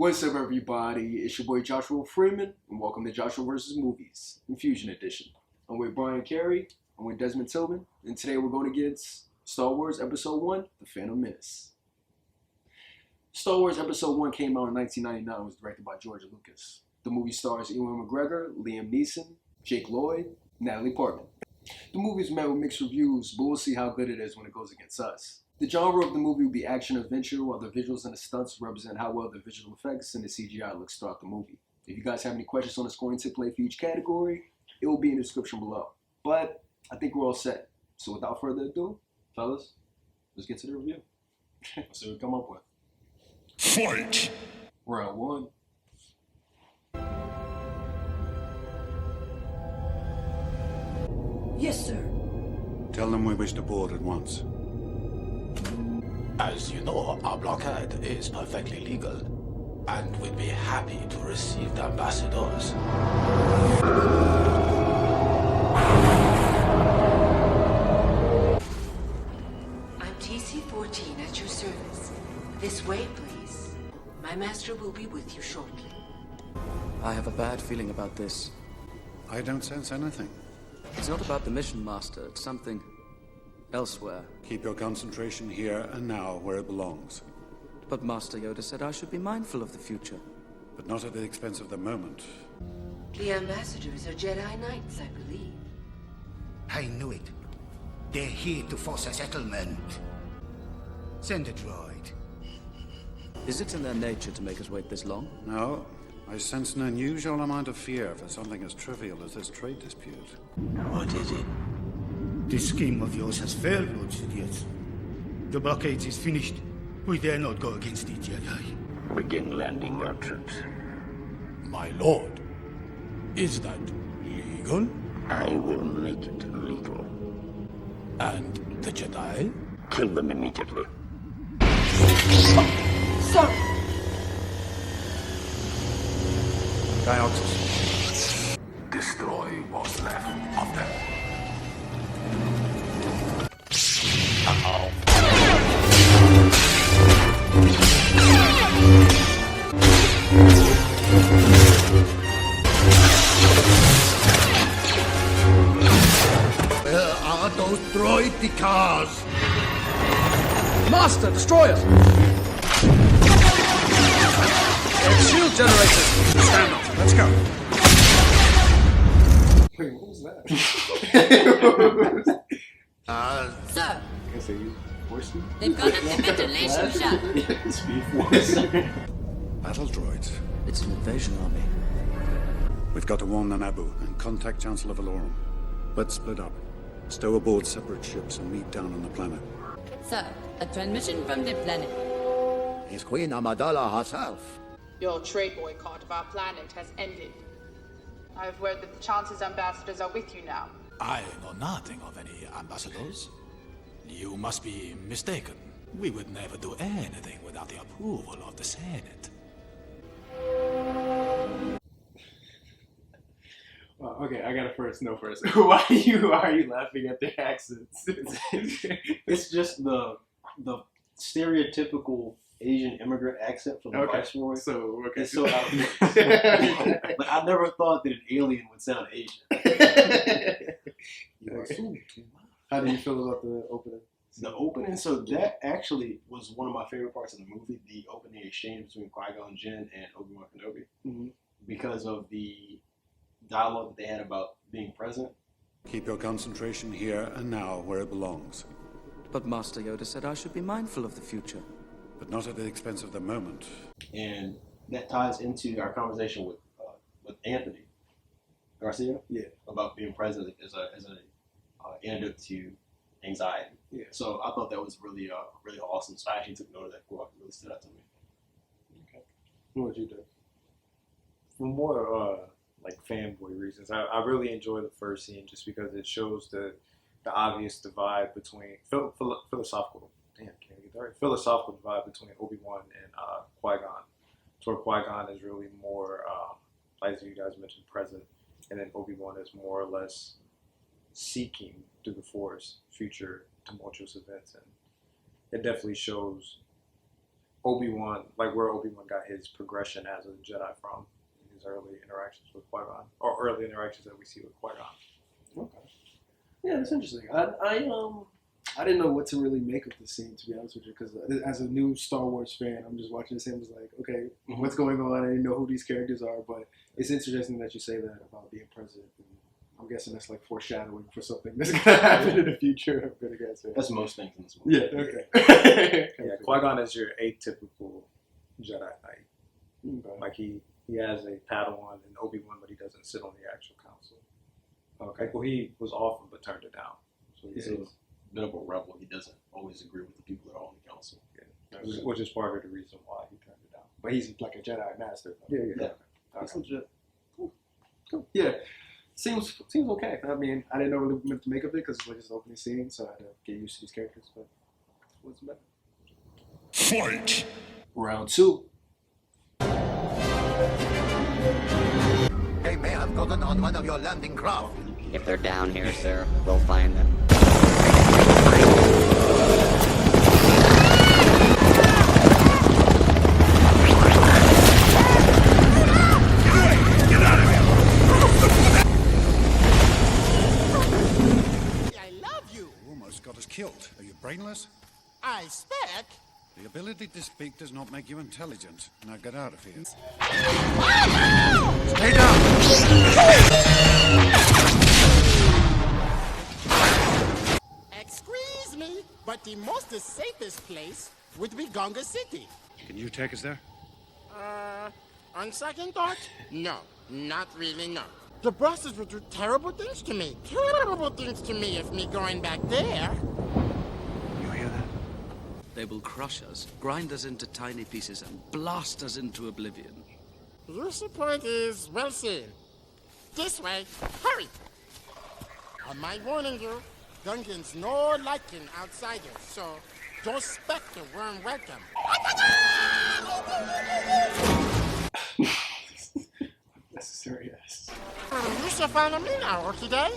What's up, everybody? It's your boy Joshua Freeman, and welcome to Joshua vs. Movies, Infusion Edition. I'm with Brian Carey, I'm with Desmond Tillman, and today we're going to get Star Wars Episode 1, The Phantom Menace. Star Wars Episode 1 came out in 1999 and was directed by George Lucas. The movie stars Ewan McGregor, Liam Neeson, Jake Lloyd, Natalie Portman. The movie's met with mixed reviews, but we'll see how good it is when it goes against us. The genre of the movie will be action-adventure, while the visuals and the stunts represent how well the visual effects and the CGI looks throughout the movie. If you guys have any questions on the scoring template for each category, it will be in the description below. But I think we're all set. So without further ado, fellas, let's get to the review. Let's see what we come up with. Fight! Round 1. Yes, sir. Tell them we wish to board at once. As you know, our blockade is perfectly legal, and we'd be happy to receive the ambassadors. I'm TC-14 at your service. This way, please. My master will be with you shortly. I have a bad feeling about this. I don't sense anything. It's not about the mission, Master. It's something elsewhere. Keep your concentration here and now where it belongs. But Master Yoda said I should be mindful of the future. But not at the expense of the moment. The ambassadors are Jedi Knights, I believe. I knew it. They're here to force a settlement. Send a droid. Is it in their nature to make us wait this long? No, I sense an unusual amount of fear for something as trivial as this trade dispute. What is it? This scheme of yours has failed, Lord Sidious. The blockade is finished. We dare not go against the Jedi. Begin landing your troops. My lord, is that legal? I will make it legal. And the Jedi? Kill them immediately. Sir! Dioxys. Destroy what's left of them. Where are those droid cars? Master, destroyers! Shield generators! Stand off. Let's go. Wait, what was that? Sir, I say you force me? They've gone up the ventilation shaft. Speed Force. Battle droids. It's an invasion army. We've got to warn the Naboo and contact Chancellor Valorum. Let's split up. Stow aboard separate ships and meet down on the planet. Sir, a transmission from the planet. It's Queen Amidala herself. Your trade boycott of our planet has ended. I've heard that the Chance's ambassadors are with you now. I know nothing of any ambassadors. You must be mistaken. We would never do anything without the approval of the Senate. Okay, I gotta know first. Why are you laughing at their accents? It's just the stereotypical Asian immigrant accent from the Viceroy. So It's so out Like, I never thought that an alien would sound Asian. How do you feel about the opening? The opening, so that actually was one of my favorite parts of the movie, the opening exchange between Qui-Gon Jinn and Obi-Wan Kenobi. Mm-hmm. Because of the dialogue that they had about being present. Keep your concentration here and now where it belongs. But Master Yoda said I should be mindful of the future. But not at the expense of the moment. And that ties into our conversation with Anthony Garcia. Yeah. About being present as a antidote to anxiety. Yeah. So I thought that was really awesome. So I actually took note of that quote. It really stood out to me. Okay. What would you do? For more like fanboy reasons, I really enjoy the first scene just because it shows the obvious divide between philosophical divide between Obi-Wan and Qui-Gon. So where Qui-Gon is really more, as you guys mentioned, present, and then Obi-Wan is more or less seeking through the Force future tumultuous events, and it definitely shows Obi-Wan, like where Obi-Wan got his progression as a Jedi from in his early interactions with Qui-Gon, or early interactions that we see with Qui-Gon. Okay. Yeah, that's interesting. I didn't know what to really make of the scene, to be honest with you, because as a new Star Wars fan, I'm just watching this and was like, okay, what's going on? I didn't know who these characters are, but it's interesting that you say that about being president. And I'm guessing that's like foreshadowing for something that's going to happen in the future. I'm going to guess. That's most things in this movie. Yeah, okay. Yeah, Qui-Gon is your atypical Jedi Knight. Okay. Like he has a Padawan and Obi-Wan, but he doesn't sit on the actual council. Okay. Well, he was offered but turned it down. So He's a bit of a rebel. He doesn't always agree with the people that are on the council. Yeah. Which is part of the reason why he turned it down. But he's like a Jedi master. Yeah. Okay. That's legit. Cool. Yeah. Seems okay. I mean, I didn't know really what to make of it because it's like just an opening scene, so I had to get used to these characters, but it wasn't bad. Fight! Round 2. They may have gotten on one of your landing craft. If they're down here, sir, we'll find them. Got us killed. Are you brainless? I speak. The ability to speak does not make you intelligent. Now get out of here. Stay down. Excuse me, but the most safest place would be Gunga City. Can you take us there? On second thought, no, not really, no. The bosses would do terrible things to me. Terrible things to me if me going back there. You hear that? They will crush us, grind us into tiny pieces, and blast us into oblivion. Your point is well seen. This way, hurry! Am I warning you? Gungans no liking outsiders, so don't expect a warm welcome. Necessary, yes. You should follow me now, okay?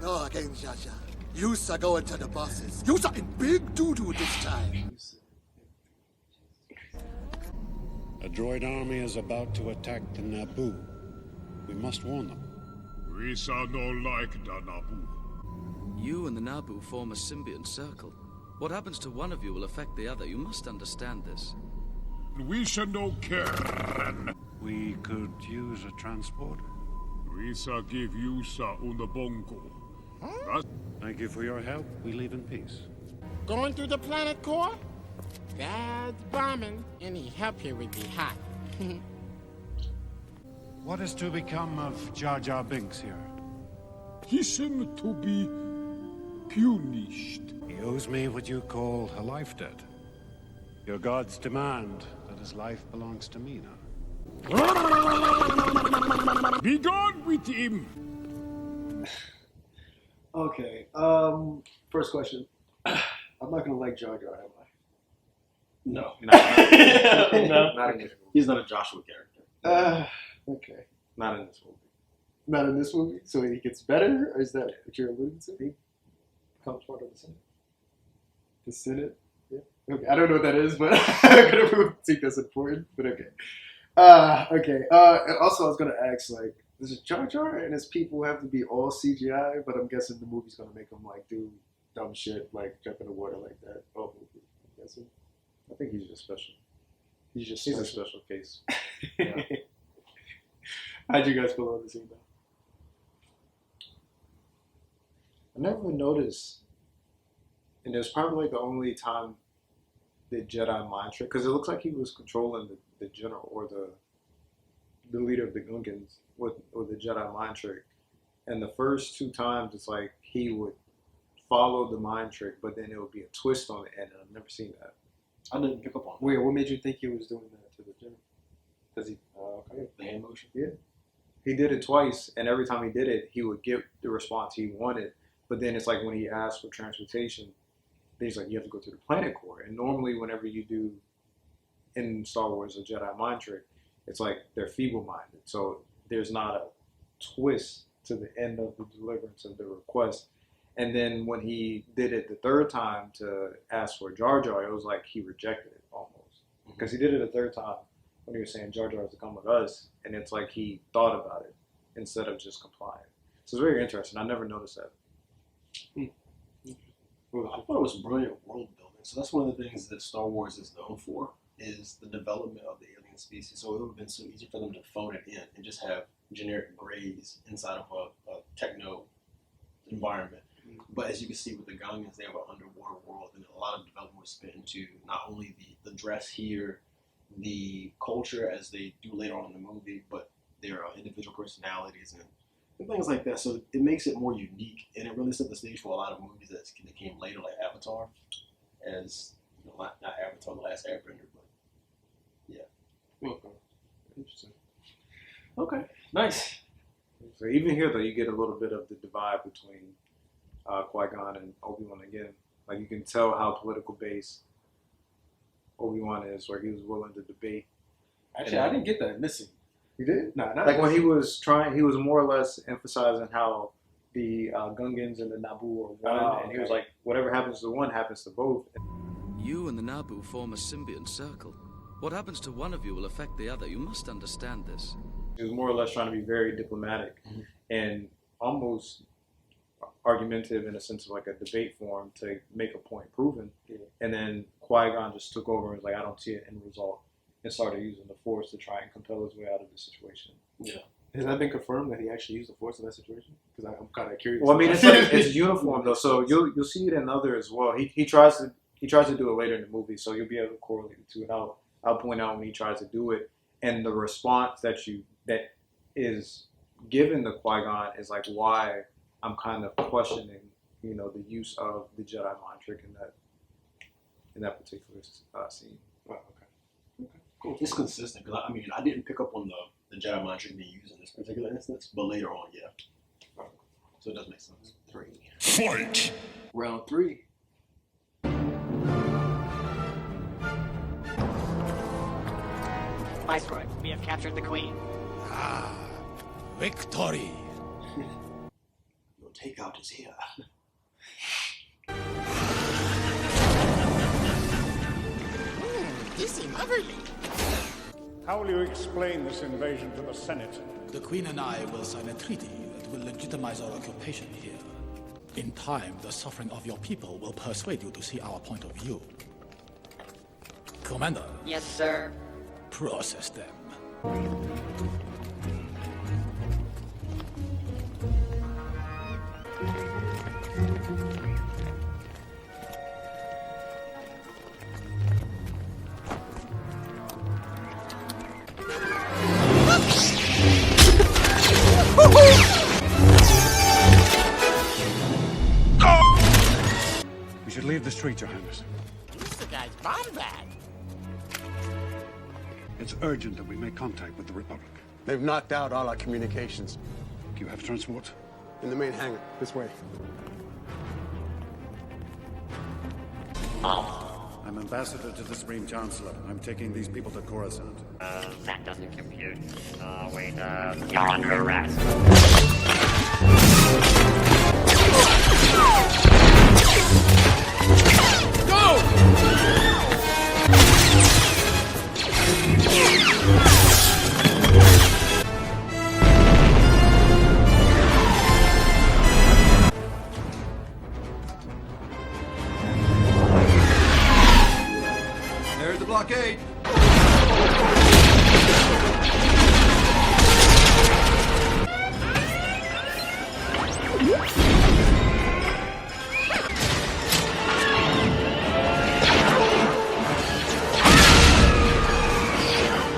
No, again, Jaja. You are going to the bosses. You are in big doo-doo this time. A droid army is about to attack the Naboo. We must warn them. We shall no like the Naboo. You and the Naboo form a symbiont circle. What happens to one of you will affect the other. You must understand this. We shall no care. We could use a transporter. We shall give you una bongo. Thank you for your help. We leave in peace. Going through the planet core? Bad bombing. Any help here would be hot. What is to become of Jar Jar Binks here? He seemed to be punished. He owes me what you call a life debt. Your gods demand that his life belongs to me now. Be gone with him! Okay, first question. I'm not gonna like Jar Jar, am I? No. No. Not in this movie. He's not a Joshua character. Okay. Not in this movie. Not in this movie? So he gets better? Or is that what you're alluding to? He becomes part of the Senate. The Senate? Yeah. Okay, I don't know what that is, but I don't think that's important, but okay. Okay. Also, I was gonna ask, like, does Jar Jar and his people have to be all CGI? But I'm guessing the movie's gonna make them like do dumb shit, like jump in the water like that. Oh, I'm guessing. I think he's just special. He's a special case. Yeah. How'd you guys feel on the scene though? I never noticed, and it was probably like the only time the Jedi mind trick, because it looks like he was controlling the general or the leader of the Gungans with the Jedi mind trick. And the first two times, it's like he would follow the mind trick, but then it would be a twist on the end, and I've never seen that. I didn't pick up on it. Wait, what made you think he was doing that to the general? Because he, okay, the hand motion. Yeah. He did it twice, and every time he did it, he would get the response he wanted, But then it's like when he asked for transportation, he's like, you have to go through the planet core. And normally whenever you do in Star Wars a Jedi mind trick, it's like they're feeble-minded. So there's not a twist to the end of the deliverance of the request. And then when he did it the third time to ask for Jar Jar, it was like he rejected it almost. Because he did it a third time when he was saying Jar Jar has to come with us. And it's like he thought about it instead of just complying. So it's very interesting. I never noticed that. Well, I thought it was brilliant world building. So that's one of the things that Star Wars is known for, is the development of the alien species. So it would have been so easy for them to phone it in and just have generic grays inside of a techno environment. But as you can see with the Gungans, they have an underwater world, and a lot of development was spent into not only the dress here, the culture as they do later on in the movie, but their individual personalities and things like that. So it makes it more unique, and it really set the stage for a lot of movies that came later, like Avatar, as not Avatar, The Last Airbender, but yeah. Okay. Interesting. Okay, nice. So even here, though, you get a little bit of the divide between Qui-Gon and Obi-Wan again. Like, you can tell how political based Obi-Wan is, where he was willing to debate. Actually, I didn't get that missing. You did? No, like when he was more or less emphasizing how the Gungans and the Naboo are one, and he was like, whatever happens to one happens to both. You and the Naboo form a symbiont circle. What happens to one of you will affect the other. You must understand this. He was more or less trying to be very diplomatic and almost argumentative in a sense of like a debate form to make a point proven. Yeah. And then Qui-Gon just took over and was like, I don't see an end result, and started using the Force to try and compel his way out of the situation. Yeah. Has that been confirmed that he actually used the Force in that situation? Because I'm kind of curious. Well, I mean, it's uniform though, so you'll see it in other as well. He tries to do it later in the movie, so you'll be able to correlate the two. And I'll point out when he tries to do it, and the response that is given to Qui-Gon is like why I'm kind of questioning, the use of the Jedi mind trick in that particular scene. Oh, okay. Cool. It's consistent because I didn't pick up on the Jedi mind trick being used in this particular instance, but later on, yeah. So it does make sense. 3. Fight! Round 3. Viceroy, we have captured the Queen. Ah, victory! Your takeout is here. This is lovely. How will you explain this invasion to the Senate? The Queen and I will sign a treaty that will legitimize our occupation here. In time, the suffering of your people will persuade you to see our point of view. Commander. Yes, sir. Process them. We should leave the street, Your Highness. Use the guy's bomb bag. It's urgent that we make contact with the Republic. They've knocked out all our communications. Do you have transport? In the main hangar. This way. I'm ambassador to the Supreme Chancellor. I'm taking these people to Coruscant. That doesn't compute. Wait, you're under arrest. There's the blockade.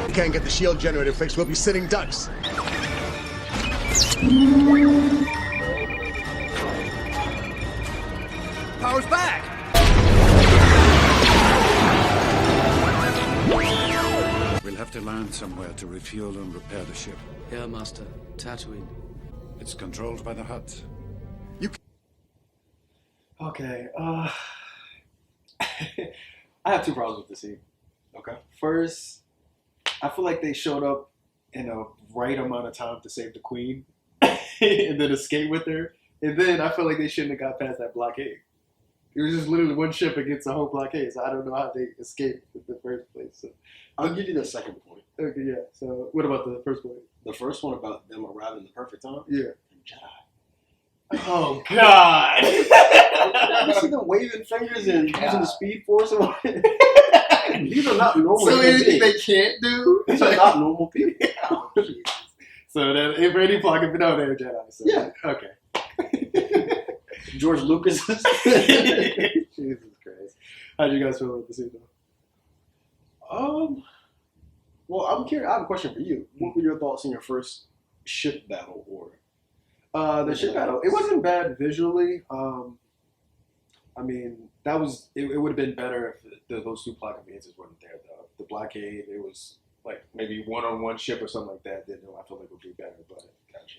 We can't get the shield generator fixed. We'll be sitting ducks. Power's back. We'll have to land somewhere to refuel and repair the ship. Here, Master. Tatooine. It's controlled by the Hutts. Okay. I have two problems with the scene. Okay. First, I feel like they showed up in a right amount of time to save the queen and then escape with her. And then I feel like they shouldn't have got past that blockade. It was just literally one ship against a whole blockade, so I don't know how they escaped in the first place. So. I'll give you the second point. Okay, yeah. So what about the first point? The first one about them arriving in the perfect time? Yeah. Jedi. Oh, God. You see them waving fingers and using the speed force? These are not normal So people. anything they can't do? These are not normal people. So that if any plot can be done, they're Jedi. So. Yeah. Okay. George Lucas. Jesus Christ. How'd you guys feel about the scene, though? Well, I'm curious. I have a question for you. What were your thoughts in your first ship battle? Or the ship battle, it wasn't bad visually. I mean, that was it would have been better if those two plot conveniences weren't there. The blockade, it was like maybe one-on-one ship or something like that. Then I feel like it would be better. But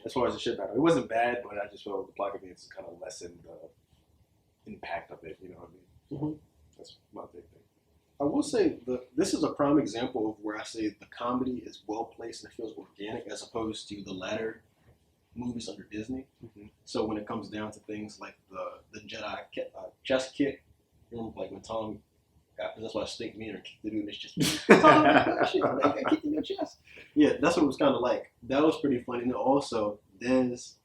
as far as the ship battle, it wasn't bad, but I just felt the plot conveniences kind of lessened the impact of it. You know what I mean? Mm-hmm. That's my big thing. I will say this is a prime example of where I say the comedy is well placed and it feels organic as opposed to the latter movies under Disney. Mm-hmm. So when it comes down to things like the Jedi chest kick, remember like when Tom got possessed by a snake man or kicked the dude and it's just I kicked in your chest. Yeah, that's what it was kind of like. That was pretty funny. And then also Dez,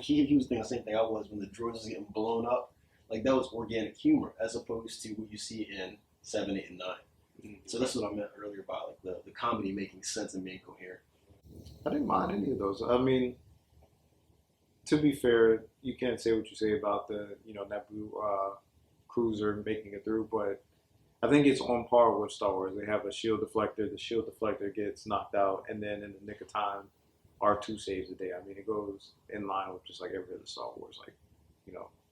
he was thinking the same thing I was when the droids was getting blown up. Like that was organic humor as opposed to what you see in 7, 8, and 9. Mm-hmm. So that's what I meant earlier about like the comedy making sense and being coherent. I didn't mind any of those. I mean, to be fair, you can't say what you say about the Naboo cruiser making it through, but I think it's on par with Star Wars. They have a shield deflector. The shield deflector gets knocked out, and then in the nick of time, R2 saves the day. I mean, it goes in line with just like every other Star Wars. Like,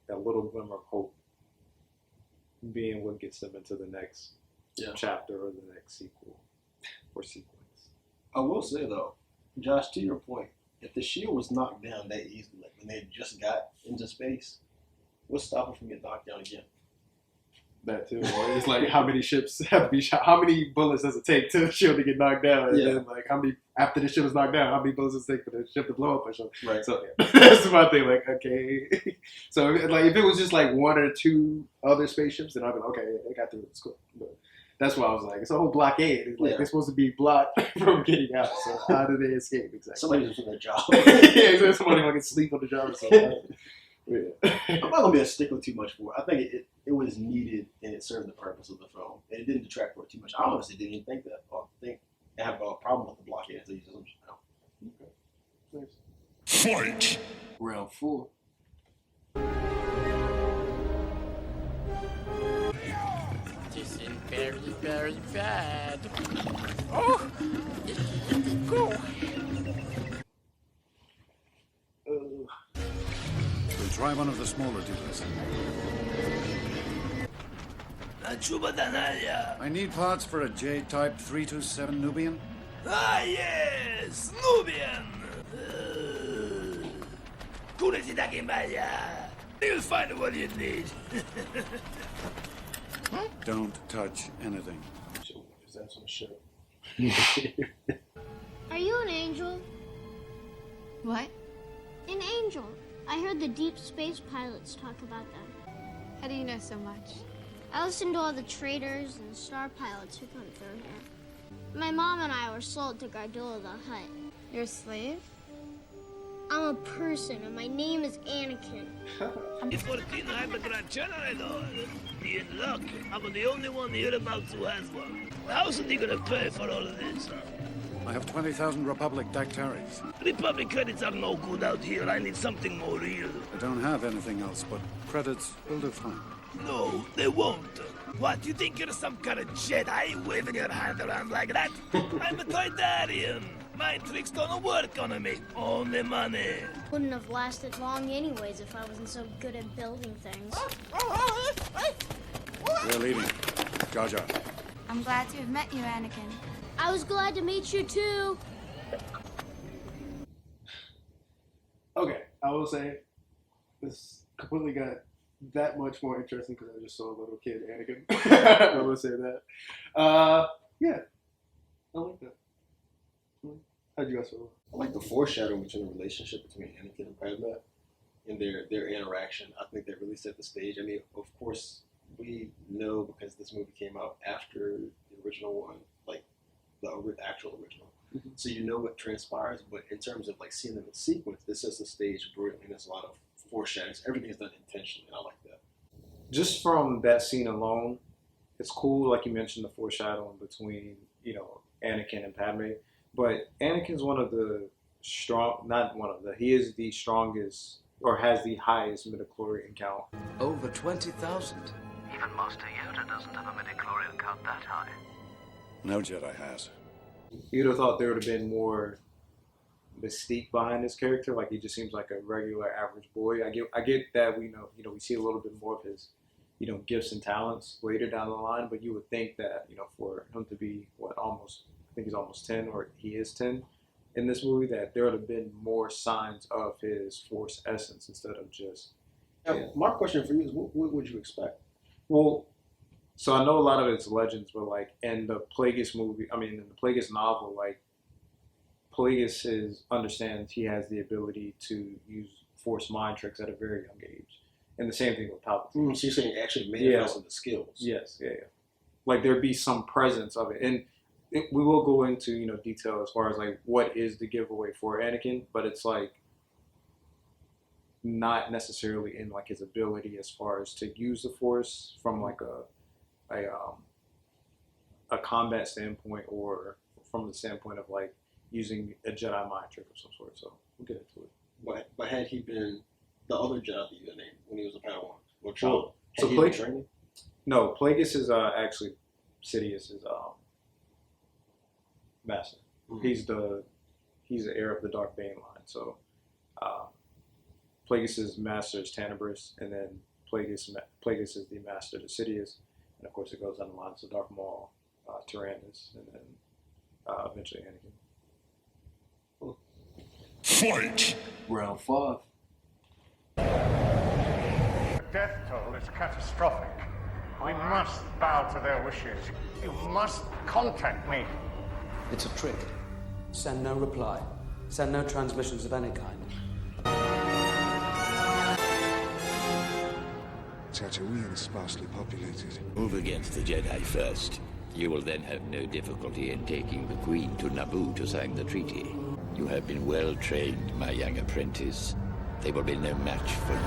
that little glimmer of hope being what gets them into the next chapter or the next sequel or sequence. I will say though, Josh, to your point, if the shield was knocked down that easily, like when they just got into space, what's stopping from getting knocked down again? That too. Or it's like how many ships have to be shot? How many bullets does it take to the shield to get knocked down? And then like how many after the ship is knocked down? How many bullets does it take for the ship to blow up or something? Right. So that's my thing. Like okay, so like if it was just like one or two other spaceships, then I'd be like, okay, they got through it. It's cool. But that's why I was like, it's a whole blockade. It's like they're supposed to be blocked from getting out. So how do they escape exactly? Somebody's doing their job. Yeah, so somebody fucking sleep on the job or something. Yeah. I'm not gonna be a stickler too much for it. I think it was needed and it served the purpose of the film. And it didn't detract from it too much. I honestly didn't even think that or think I have a problem with the blockade until you just know. Fight! Round 4. This is very, very bad. Oh! Go! We'll try one of the smaller duties. I need parts for a J-type 327 Nubian. Ah, yes! Nubian! You'll find what you need. Don't touch anything. That's on the ship. Are you an angel? What? An angel. I heard the deep space pilots talk about them. How do you know so much? I listened to all the traders and star pilots who come through here. My mom and I were sold to Gardula the Hutt. You're a slave? I'm a person, and my name is Anakin. It's 14, I'm the Grand General. Be in luck. I'm the only one hereabouts who has one. How's he gonna pay for all of this? I have 20,000 Republic dactaries. Republic credits are no good out here. I need something more real. I don't have anything else, but credits will do fine. No, they won't. What, you think you're some kind of Jedi waving your hand around like that? I'm a Toydarian. My tricks don't work on me. Only money. Wouldn't have lasted long anyways if I wasn't so good at building things. We're leaving. Jar Jar. I'm glad to have met you, Anakin. I was glad to meet you too. Okay, I will say this completely got that much more interesting because I just saw a little kid, Anakin. I will say that. Yeah, I like that. How'd you guys feel? I like the foreshadowing between the relationship between Anakin and Padme and their interaction. I think they really set the stage. I mean, of course, we know because this movie came out after the original one, like the actual original. Mm-hmm. So you know what transpires, but in terms of like seeing them in sequence, this sets the stage brilliantly. There's a lot of foreshadows. Everything is done intentionally, and I like that. Just from that scene alone, it's cool, like you mentioned, the foreshadowing between, Anakin and Padme. But Anakin's he is the strongest, or has the highest midichlorian count. Over 20,000. Even Master Yoda doesn't have a midichlorian count that high. No Jedi has. You'd have thought there would have been more mystique behind his character. Like, he just seems like a regular average boy. I get that we see a little bit more of his, gifts and talents later down the line. But you would think that, for him to be I think he's almost 10, or he is 10 in this movie, that there would have been more signs of his Force essence instead of just. Yeah. My question for you is, what would you expect? Well, so I know a lot of it's legends, but like in the Plagueis novel, like Plagueis understands he has the ability to use Force mind tricks at a very young age, and the same thing with Palpatine. So you're saying actually manifesting the skills? Yes, yeah. Like there'd be some presence of it, and we will go into detail as far as like what is the giveaway for Anakin, but it's like not necessarily in like his ability as far as to use the Force from like a combat standpoint, or from the standpoint of like using a Jedi mind trick of some sort. So we'll get into it. But had he been the other Jedi that you named when he was a Padawan or child? So training? No, Plagueis is actually Sidious's master. Mm-hmm. He's the heir of the Dark Bane line. So Plagueis' master is Tenebris, and then Plagueis is the master to Sidious, and of course it goes down the lines of Darth Maul, Tyrannus, and then eventually Anakin. Fight! Round 5. The death toll is catastrophic. We must bow to their wishes. You must contact me. It's a trick. Send no reply. Send no transmissions of any kind. Tatooine is sparsely populated. Move against the Jedi first. You will then have no difficulty in taking the Queen to Naboo to sign the treaty. You have been well trained, my young apprentice. They will be no match for you.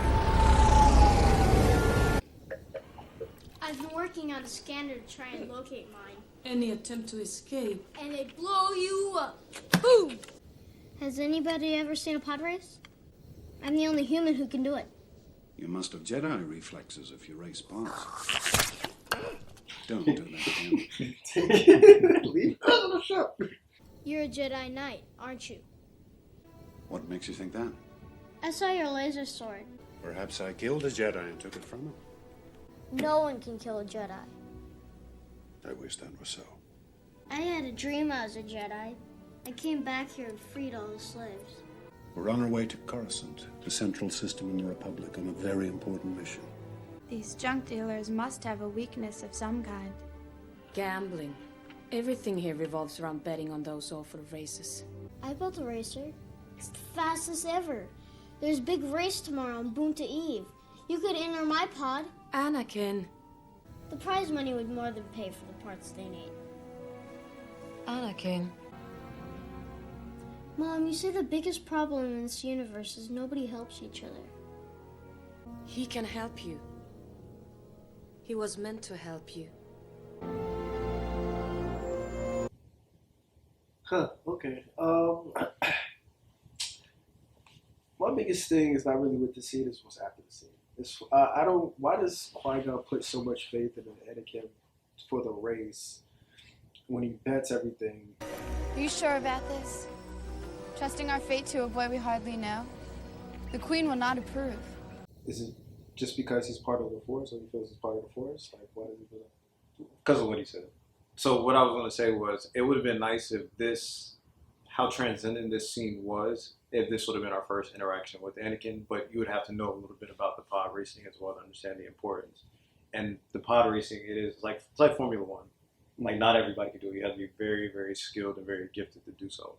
I've been working on a scanner to try and locate mine. Any attempt to escape, and they blow you up. Boom! Has anybody ever seen a pod race? I'm the only human who can do it. You must have Jedi reflexes if you race pods. Don't do that again. Leave us on the show. You're a Jedi Knight, aren't you? What makes you think that? I saw your laser sword. Perhaps I killed a Jedi and took it from him. No one can kill a Jedi. I wish that was so. I had a dream I was a Jedi. I came back here and freed all the slaves. We're on our way to Coruscant, the central system in the Republic, on a very important mission. These junk dealers must have a weakness of some kind. Gambling. Everything here revolves around betting on those awful races. I built a racer. It's the fastest ever. There's a big race tomorrow on Boonta Eve. You could enter my pod. Anakin. The prize money would more than pay for the parts they need. Anakin. Mom, you say the biggest problem in this universe is nobody helps each other. He can help you. He was meant to help you. Okay. My biggest thing is not really with the scene, it's what's after the scene. Why does Qui-Gon put so much faith in Anakin for the race when he bets everything? Are you sure about this? Trusting our fate to a boy we hardly know? The Queen will not approve. Is it just because he's part of the Force, or he feels he's part of the Force? Like, why does he do that? Because of what he said. So what I was going to say was, it would have been nice if how transcendent this scene was, if this would have been our first interaction with Anakin, but you would have to know a little bit about the pod racing as well to understand the importance. And the pod racing, it's like Formula One. Like, not everybody can do it. You have to be very, very skilled and very gifted to do so.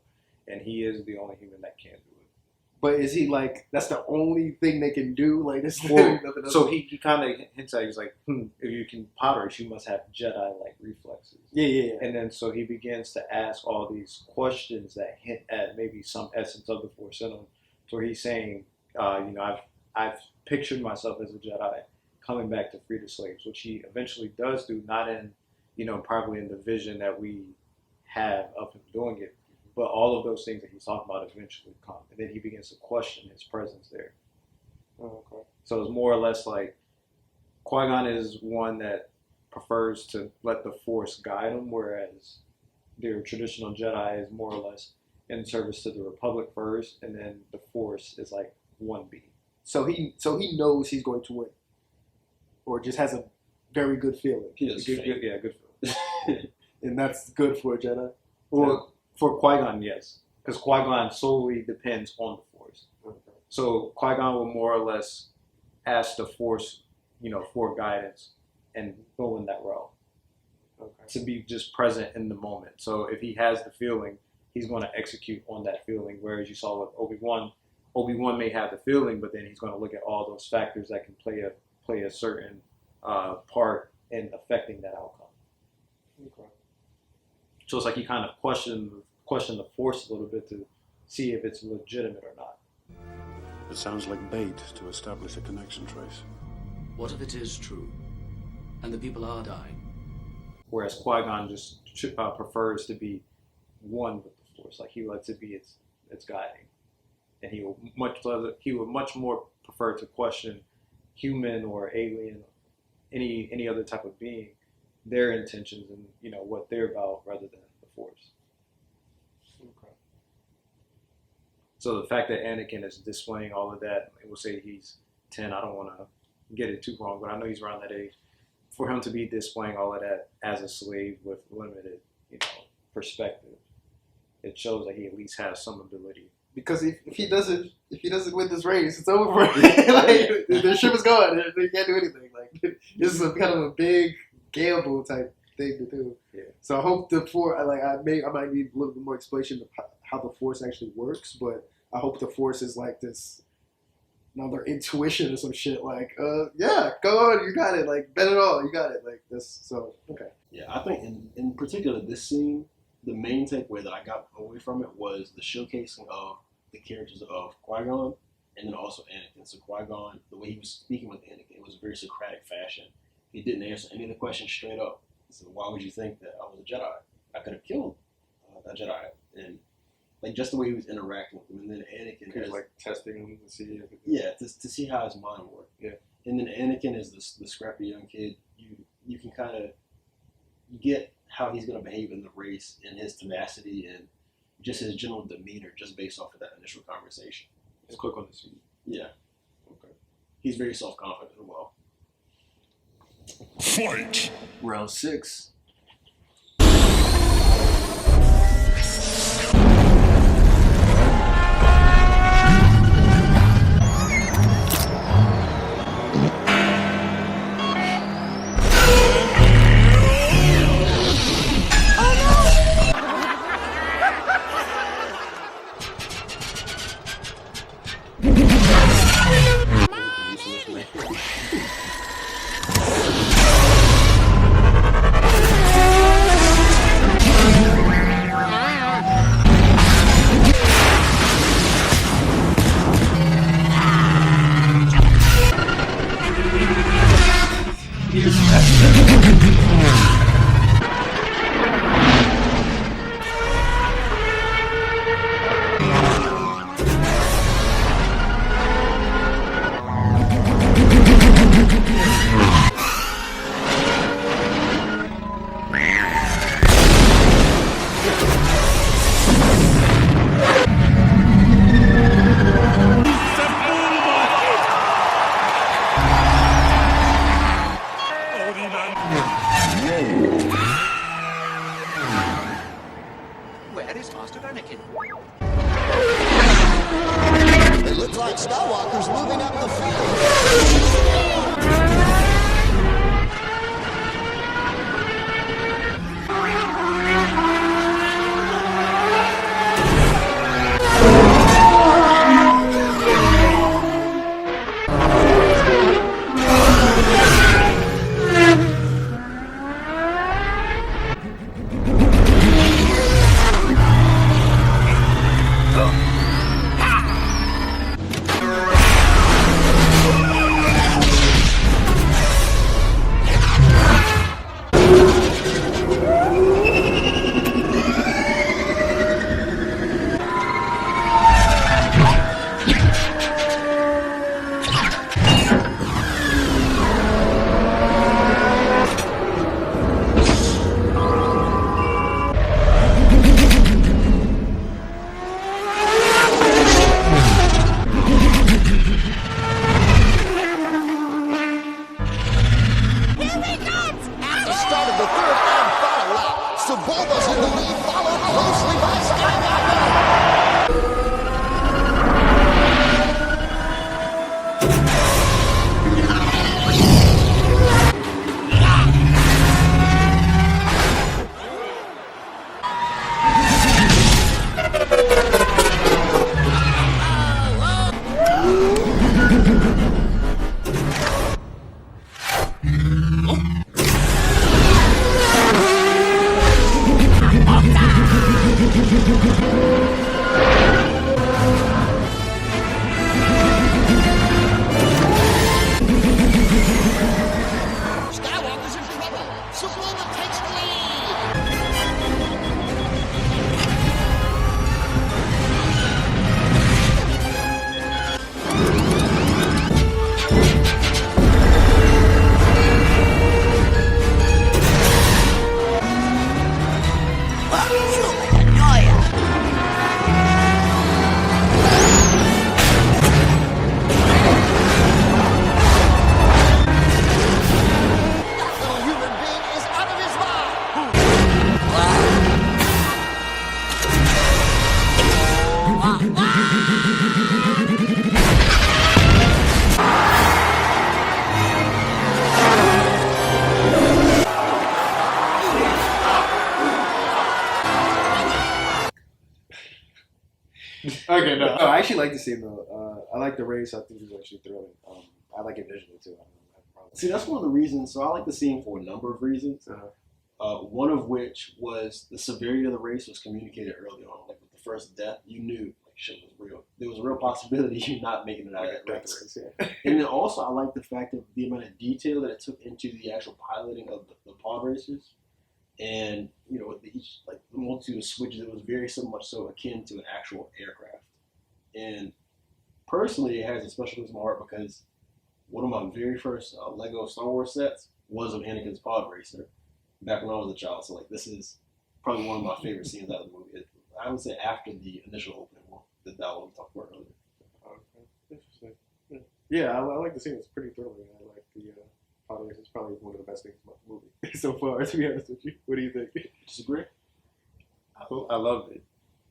And he is the only human that can do it. But is he like, that's the only thing they can do? Like, this Well, nothing else? so he kind of hints at, he's like, if you can pod race, you must have Jedi-like reflexes. Yeah. And then so he begins to ask all these questions that hint at maybe some essence of the Force in him. So he's saying, I've pictured myself as a Jedi coming back to free the slaves, which he eventually does do, not in, probably in the vision that we have of him doing it, but all of those things that he's talking about eventually come. And then he begins to question his presence there. Oh, okay. So it's more or less like Qui-Gon is one that prefers to let the Force guide him, whereas their traditional Jedi is more or less in service to the Republic first, and then the Force is like 1B. So he knows he's going to win, or just has a very good feeling. Good feeling. And that's good for a Jedi. Well, for Qui-Gon, yes, because Qui-Gon solely depends on the Force. Okay. So Qui-Gon will more or less ask the Force, for guidance and go in that route. Okay. To be just present in the moment. So if he has the feeling, he's going to execute on that feeling. Whereas you saw with Obi-Wan may have the feeling, but then he's going to look at all those factors that can play a certain part in affecting that outcome. Okay. So it's like he kind of questioned the Force a little bit to see if it's legitimate or not. It sounds like bait to establish a connection trace. What if it is true, and the people are dying? Whereas Qui-Gon just prefers to be one with the Force, like he lets it be its guiding, and he would much more prefer to question human or alien, any other type of being, their intentions and what they're about rather than the Force. Okay. So the fact that Anakin is displaying all of that, we'll say he's 10. I don't want to get it too wrong, but I know he's around that age. For him to be displaying all of that as a slave with limited, perspective, it shows that he at least has some ability. Because if he doesn't win this race, it's over for him. Like, the ship is gone. They can't do anything. Like, this is kind of a big gamble type thing to do. Yeah. So I hope the Force, I might need a little bit more explanation of how the Force actually works, but I hope the Force is like this, their intuition or some shit. Like, yeah, go on, you got it. Like, bet it all, you got it. Like this. So okay. Yeah, I think in particular this scene, the main takeaway that I got away from it was the showcasing of the characters of Qui-Gon and then also Anakin. So Qui-Gon, the way he was speaking with Anakin, it was a very Socratic fashion. He didn't answer any of the questions straight up. So why would you think that I was a Jedi? I could have killed a Jedi. And like just the way he was interacting with him. And then Anakin He was like testing him to see if to see how his mind worked. Yeah. And then Anakin is the scrappy young kid. You can kind of get how he's going to behave in the race and his tenacity and just his general demeanor just based off of that initial conversation. It's quick on his feet. Yeah. Okay. He's very self-confident as well. Fight! Round 6. I actually like the scene though. I like the race. I think it was actually thrilling. I like it visually too. I don't have a problem. See, that's one of the reasons. So I like the scene for a number of reasons. One of which was the severity of the race was communicated early on. Like with the first death, you knew like shit was real. There was a real possibility you not making it out of that race. And then also, I like the fact of the amount of detail that it took into the actual piloting of the pod racers, and with each like the multitude of switches, it was very so much so akin to an actual aircraft. And personally, it has a special place in my heart because one of my very first Lego Star Wars sets was of Anakin's pod racer back when I was a child. So like this is probably one of my favorite scenes out of the movie. I would say after the initial opening one, that one we talked about earlier. Okay. Interesting. Yeah, I like the scene. It's pretty thrilling. I like the pod race. It's probably one of the best things about the movie so far, to be honest with you. What do you think? Disagree? I loved it.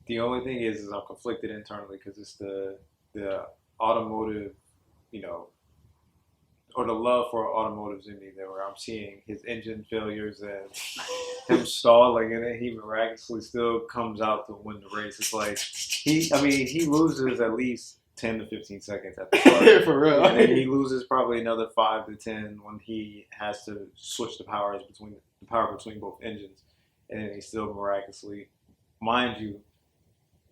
The only thing is I'm conflicted internally because it's the automotive, or the love for automotives in me there, where I'm seeing his engine failures and him stalling, and then he miraculously still comes out to win the race. It's like he loses at least 10 to 15 seconds at the start. For real. And then he loses probably another 5 to 10 when he has to switch the power between both engines, and then he still miraculously, mind you,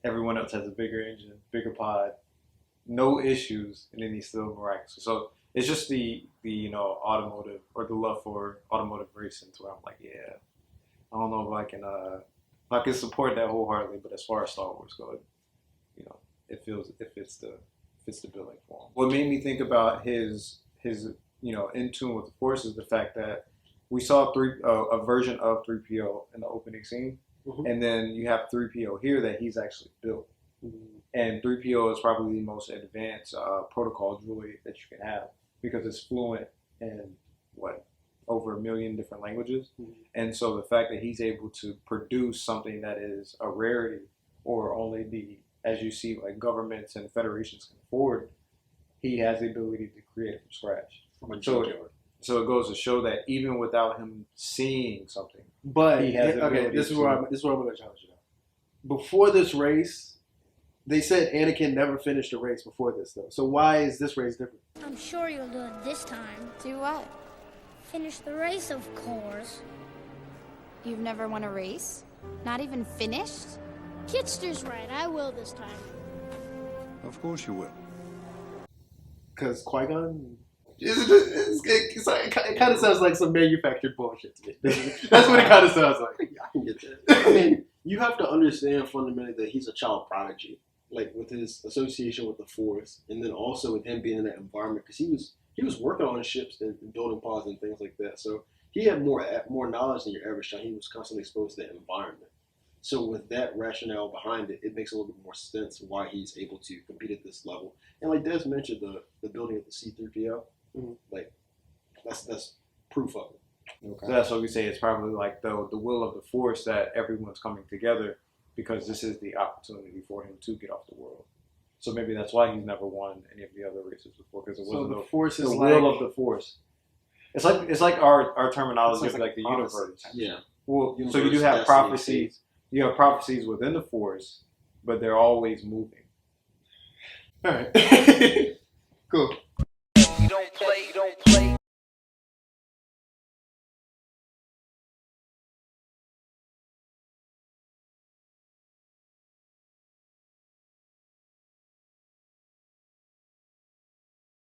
everyone else has a bigger engine, bigger pod, no issues, and then he's still miraculous. So it's just the automotive, or the love for automotive racing, to where I'm like, yeah, I don't know if I can support that wholeheartedly, but as far as Star Wars goes, it fits the billing for him. What made me think about his in tune with the Force is the fact that we saw a version of 3PO in the opening scene. Mm-hmm. And then you have 3PO here that he's actually built. Mm-hmm. And 3PO is probably the most advanced protocol droid that you can have because it's fluent in, over 1 million different languages. Mm-hmm. And so the fact that he's able to produce something that is a rarity, or only as you see, like governments and federations can afford, he has the ability to create it from scratch. So it goes to show that even without him seeing something, but he has this is where I'm going to challenge you now. Before this race, they said Anakin never finished a race before this, though. So why is this race different? I'm sure you'll do it this time. Do what? Finish the race, of course. You've never won a race? Not even finished? Kitster's right. I will this time. Of course you will. Because Qui-Gon? It kind of sounds like some manufactured bullshit to me. That's what it kind of sounds like. I can get that. I mean, you have to understand fundamentally that he's a child prodigy, like with his association with the Force, and then also with him being in that environment, because he was working on ships and building pods and things like that. So he had more knowledge than your average child. He was constantly exposed to that environment. So with that rationale behind it, it makes a little bit more sense why he's able to compete at this level. And like Des mentioned, the building of the C-3PO. Mm-hmm. Like that's proof of it. Okay. So that's what we say. It's probably like the will of the Force that everyone's coming together, because this is the opportunity for him to get off the world. So maybe that's why he's never won any of the other races before, because it wasn't the Force is the will of the Force. It's like our terminology of like the prophecy. universe. Yeah. Well, universe, so you do have destiny, prophecies. You have prophecies within the Force, but they're always moving. All right. Cool. You don't play